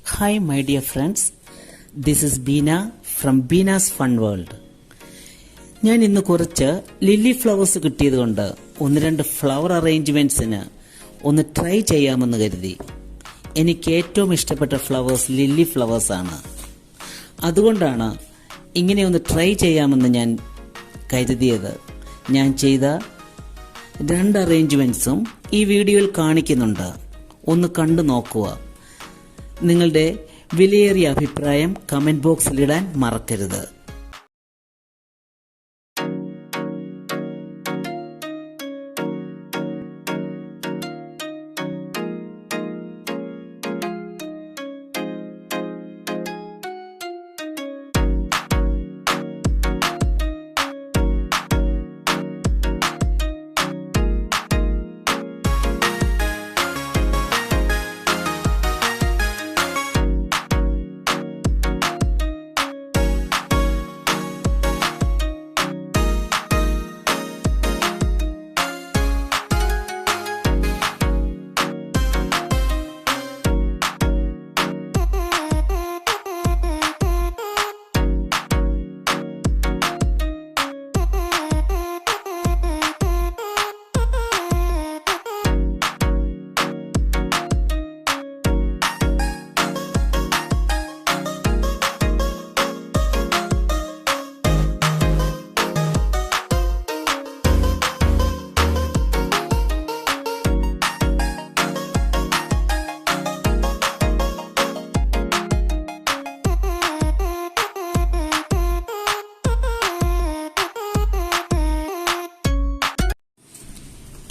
Hi my dear friends, this is Beena from Beena's Fun World. ഞാൻ ഇന്ന് കുറച്ച് lily flowers കിട്ടിയതുകൊണ്ട് ഒന്ന് രണ്ട് ഫ്ലവർ അറേഞ്ച്മെന്റ്സിന് ഒന്ന് ട്രൈ ചെയ്യാമെന്ന് കരുതി. എനിക്ക് ഏറ്റവും ഇഷ്ടപ്പെട്ട ഫ്ലവേഴ്സ് ലില്ലി ഫ്ലവേഴ്സ് ആണ്. അതുകൊണ്ടാണ് ഇങ്ങനെ ഒന്ന് ട്രൈ ചെയ്യാമെന്ന് ഞാൻ കരുതിയത്. ഞാൻ ചെയ്ത രണ്ട് അറേഞ്ച്മെന്റ്സും ഈ വീഡിയോയിൽ കാണിക്കുന്നുണ്ട്. ഒന്ന് കണ്ടു നോക്കുക. നിങ്ങളുടെ വിലയേറിയ അഭിപ്രായം കമന്റ് ബോക്സിലിടാൻ മറക്കരുത്.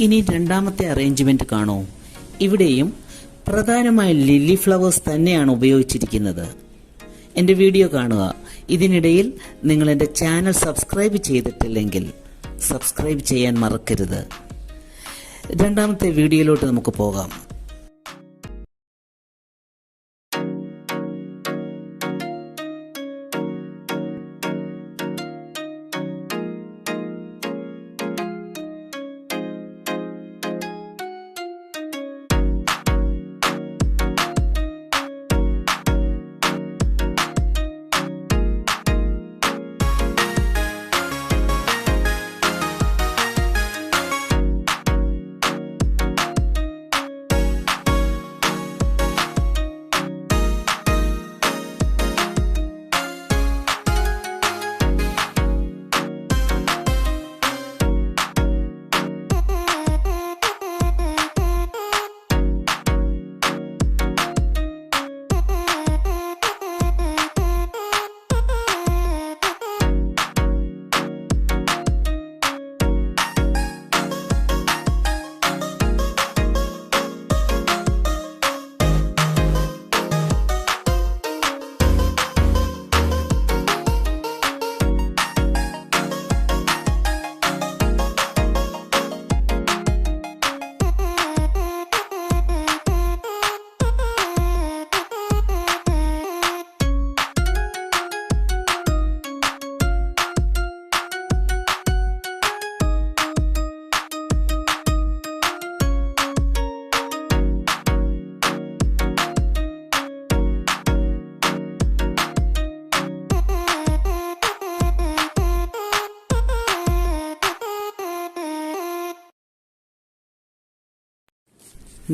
ഇനി രണ്ടാമത്തെ അറേഞ്ച്മെന്റ് കാണൂ. ഇവിടെയും പ്രധാനമായ ലില്ലി ഫ്ലവേഴ്സ് തന്നെയാണ് ഉപയോഗിച്ചിരിക്കുന്നത്. എൻ്റെ വീഡിയോ കാണുക. ഇതിനിടയിൽ നിങ്ങൾ എൻ്റെ ചാനൽ സബ്സ്ക്രൈബ് ചെയ്തിട്ടില്ലെങ്കിൽ സബ്സ്ക്രൈബ് ചെയ്യാൻ മറക്കരുത്. രണ്ടാമത്തെ വീഡിയോയിലോട്ട് നമുക്ക് പോകാം.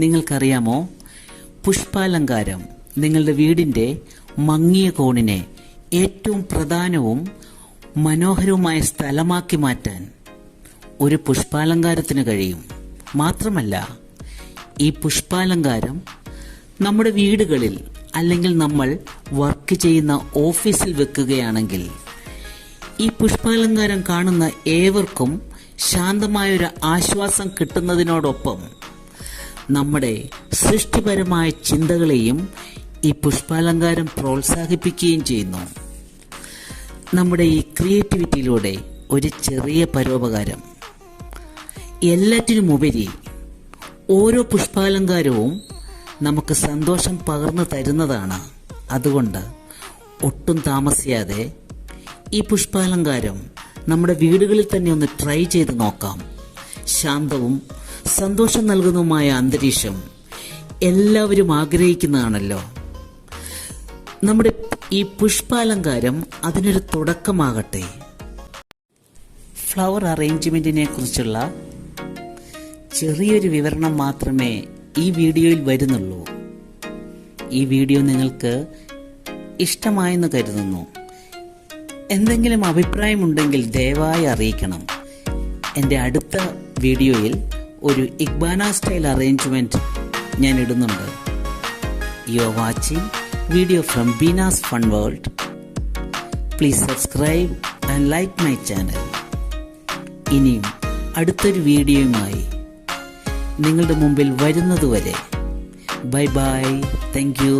നിങ്ങൾക്കറിയാമോ, പുഷ്പാലങ്കാരം നിങ്ങളുടെ വീടിൻ്റെ മങ്ങിയ കോണിനെ ഏറ്റവും പ്രധാനവും മനോഹരവുമായ സ്ഥലമാക്കി മാറ്റാൻ ഒരു പുഷ്പാലങ്കാരത്തിന് കഴിയും. മാത്രമല്ല, ഈ പുഷ്പാലങ്കാരം നമ്മുടെ വീടുകളിൽ അല്ലെങ്കിൽ നമ്മൾ വർക്ക് ചെയ്യുന്ന ഓഫീസിൽ വെക്കുകയാണെങ്കിൽ ഈ പുഷ്പാലങ്കാരം കാണുന്ന ഏവർക്കും ശാന്തമായൊരു ആശ്വാസം കിട്ടുന്നതിനോടൊപ്പം നമ്മുടെ സൃഷ്ടിപരമായ ചിന്തകളെയും ഈ പുഷ്പാലങ്കാരം പ്രോത്സാഹിപ്പിക്കുകയും ചെയ്യുന്നു. നമ്മുടെ ഈ ക്രിയേറ്റിവിറ്റിയിലൂടെ ഒരു ചെറിയ പരോപകാരം. എല്ലാറ്റിനുമുപരി ഓരോ പുഷ്പാലങ്കാരവും നമുക്ക് സന്തോഷം പകർന്നു തരുന്നതാണ്. അതുകൊണ്ട് ഒട്ടും താമസിയാതെ ഈ പുഷ്പാലങ്കാരം നമ്മുടെ വീടുകളിൽ തന്നെ ഒന്ന് ട്രൈ ചെയ്ത് നോക്കാം. ശാന്തവും സന്തോഷം നൽകുന്നതുമായ അന്തരീക്ഷം എല്ലാവരും ആഗ്രഹിക്കുന്നതാണല്ലോ. നമ്മുടെ ഈ പുഷ്പാലങ്കാരം അതിനൊരു തുടക്കമാകട്ടെ. ഫ്ലവർ അറേഞ്ച്മെന്റിനെ കുറിച്ചുള്ള ചെറിയൊരു വിവരണം മാത്രമേ ഈ വീഡിയോയിൽ വരുന്നുള്ളൂ. ഈ വീഡിയോ നിങ്ങൾക്ക് ഇഷ്ടമായെന്ന് കരുതുന്നു. എന്തെങ്കിലും അഭിപ്രായമുണ്ടെങ്കിൽ ദയവായി അറിയിക്കണം. എൻ്റെ അടുത്ത വീഡിയോയിൽ ഒരു ഇക്ബാന സ്റ്റൈൽ അറേഞ്ച്മെന്റ് ഞാൻ ഇടുന്നുണ്ട്. You are watching video from Beena's fun world. Please subscribe and like my channel. ഇനിയും അടുത്തൊരു വീഡിയോയുമായി നിങ്ങളുടെ മുമ്പിൽ വരുന്നതുവരെ ബൈ ബൈ. Thank you.